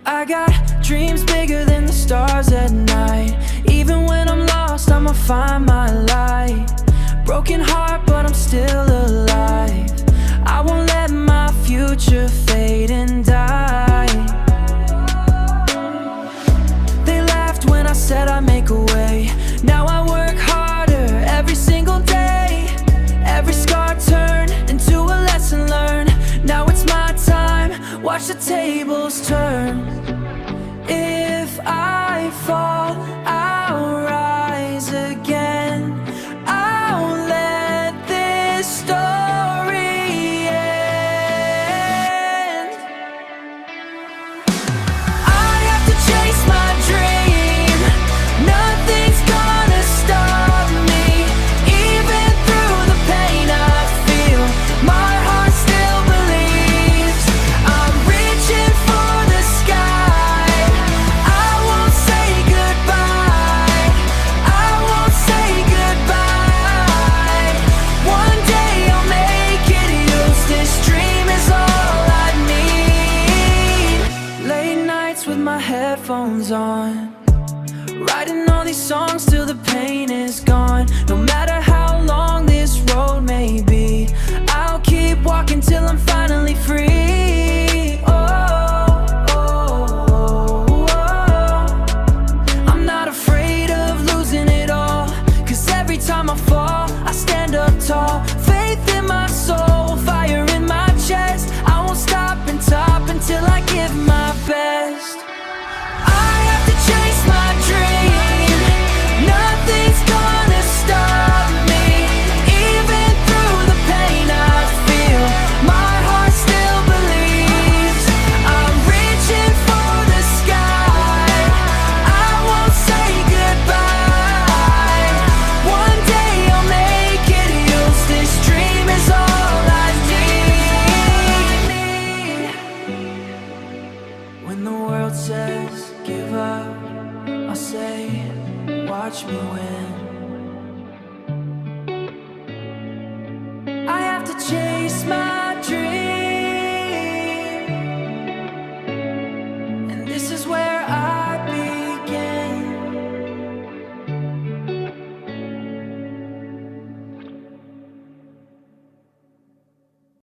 I got dreams bigger than the stars at night. Even when I'm lost, I'ma find my light. Broken heart, but I'm still alive. I won't let my future fade and die. They laughed when I said I'd make a way. Now I work harder every single day. Every scar turned into a lesson learned. Now it's my time, watch the tables turn. If I fall, I'll rise again. I'll let this story end. I have to chase my dream. Nothing's gonna stop me. Even through the pain I feel, my heart still believes. I'm reaching for the sky. I won't say goodbye. I won't say goodbye. One day I'll make it yours. This dream is all I need. Late nights with my headphones on, writing all these songs till the pain is gone. No matter how long this road may be, I'll keep walking till I'm finally free.